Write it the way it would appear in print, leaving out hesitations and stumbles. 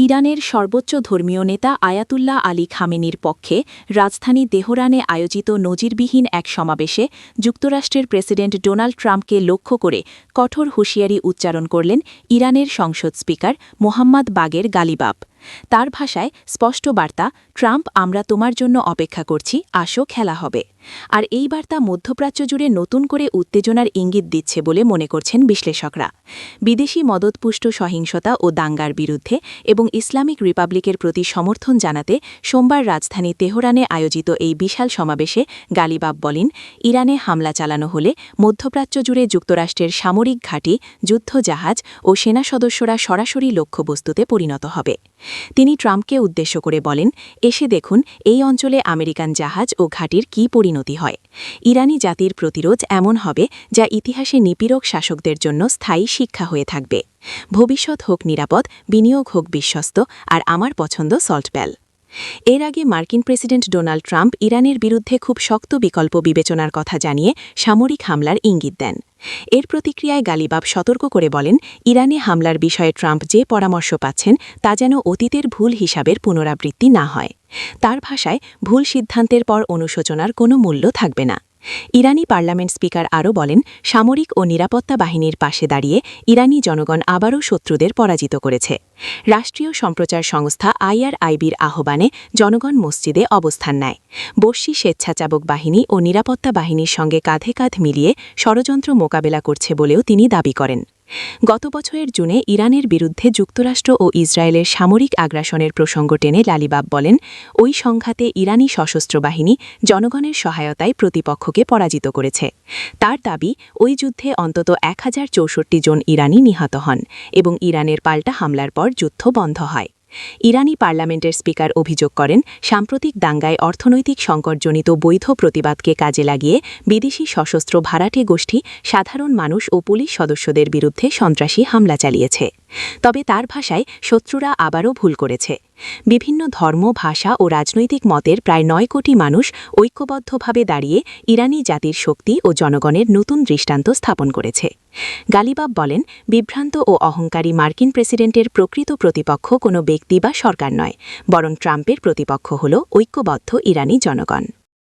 ইরানের সর্বোচ্চ ধর্মীয় নেতা আয়াতুল্লাহ আলী খামেনির পক্ষে রাজধানী তেহরানে আয়োজিত নজিরবিহীন এক সমাবেশে যুক্তরাষ্ট্রের প্রেসিডেন্ট ডোনাল্ড ট্রাম্পকে লক্ষ্য করে কঠোর হুঁশিয়ারি উচ্চারণ করলেন ইরানের সংসদ স্পিকার মোহাম্মদ বাগের গালিবাব। তার ভাষায় স্পষ্ট বার্তা, ট্রাম্প, আমরা তোমার জন্য অপেক্ষা করছি, আসো, খেলা হবে। আর এই বার্তা মধ্যপ্রাচ্য জুড়ে নতুন করে উত্তেজনার ইঙ্গিত দিচ্ছে বলে মনে করছেন বিশ্লেষকরা। বিদেশি মদতপুষ্ট সহিংসতা ও দাঙ্গার বিরুদ্ধে এবং ইসলামিক রিপাবলিকের প্রতি সমর্থন জানাতে সোমবার রাজধানী তেহরানে আয়োজিত এই বিশাল সমাবেশে গালিবাব বলেন, ইরানে হামলা চালানো হলে মধ্যপ্রাচ্য জুড়ে যুক্তরাষ্ট্রের সামরিক ঘাঁটি, যুদ্ধজাহাজ ও সেনা সদস্যরা সরাসরি লক্ষ্যবস্তুতে পরিণত হবে। তিনি ট্রাম্পকে উদ্দেশ্য করে বলেন, এসে দেখুন এই অঞ্চলে আমেরিকান জাহাজ ও ঘাঁটির কী পরিণতি হয়। ইরানি জাতির প্রতিরোধ এমন হবে যা ইতিহাসে নিপীড়ক শাসকদের জন্য স্থায়ী শিক্ষা হয়ে থাকবে। ভবিষ্যৎ হোক নিরাপদ, বিনিয়োগ হোক বিশ্বস্ত, আর আমার পছন্দ সল্টবেল। এর আগে মার্কিন প্রেসিডেন্ট ডোনাল্ড ট্রাম্প ইরানের বিরুদ্ধে খুব শক্ত বিকল্প বিবেচনার কথা জানিয়ে সামরিক হামলার ইঙ্গিত দেন। এর প্রতিক্রিয়ায় গালিবাব সতর্ক করে বলেন, ইরানে হামলার বিষয়ে ট্রাম্প যে পরামর্শ পাচ্ছেন তা যেন অতীতের ভুল হিসাবের পুনরাবৃত্তি না হয়। তার ভাষায়, ভুল সিদ্ধান্তের পর অনুশোচনার কোনো মূল্য থাকবে না। ইরানি পার্লামেন্ট স্পিকার আরও বলেন, সামরিক ও নিরাপত্তা বাহিনীর পাশে দাঁড়িয়ে ইরানি জনগণ আবারও শত্রুদের পরাজিত করেছে। রাষ্ট্রীয় সম্প্রচার সংস্থা IRIBর আহ্বানে জনগণ মসজিদে অবস্থান নেয়। বর্ষী স্বেচ্ছাচাবক বাহিনী ও নিরাপত্তা বাহিনীর সঙ্গে কাঁধে কাঁধ মিলিয়ে ষড়যন্ত্র মোকাবেলা করছে বলেও তিনি দাবি করেন। গত বছরের জুনে ইরানের বিরুদ্ধে যুক্তরাষ্ট্র ও ইসরায়েলের সামরিক আগ্রাসনের প্রসঙ্গ টেনে গালিবাব বলেন, ওই সংঘাতে ইরানি সশস্ত্র বাহিনী জনগণের সহায়তায় প্রতিপক্ষকে পরাজিত করেছে। তার দাবি, ওই যুদ্ধে অন্তত 1064 জন ইরানি নিহত হন এবং ইরানের পাল্টা হামলার পর যুদ্ধ বন্ধ হয়। ইরানি পার্লামেন্টের স্পিকার অভিযোগ করেন, সাম্প্রতিক দাঙ্গায় অর্থনৈতিক সংকটজনিত বৈধ প্রতিবাদকে কাজে লাগিয়ে বিদেশি সশস্ত্র ভাড়াটে গোষ্ঠী সাধারণ মানুষ ও পুলিশ সদস্যদের বিরুদ্ধে সন্ত্রাসী হামলা চালিয়েছে। তবে তার ভাষায়, শত্রুরা আবারও ভুল করেছে। বিভিন্ন ধর্ম, ভাষা ও রাজনৈতিক মতের প্রায় 9 কোটি মানুষ ঐক্যবদ্ধভাবে দাঁড়িয়ে ইরানি জাতির শক্তি ও জনগণের নতুন দৃষ্টান্ত স্থাপন করেছে। গালিবাব বলেন, বিভ্রান্ত ও অহংকারী মার্কিন প্রেসিডেন্টের প্রকৃত প্রতিপক্ষ কোনো ব্যক্তি বা সরকার নয়, বরং ট্রাম্পের প্রতিপক্ষ হল ঐক্যবদ্ধ ইরানি জনগণ।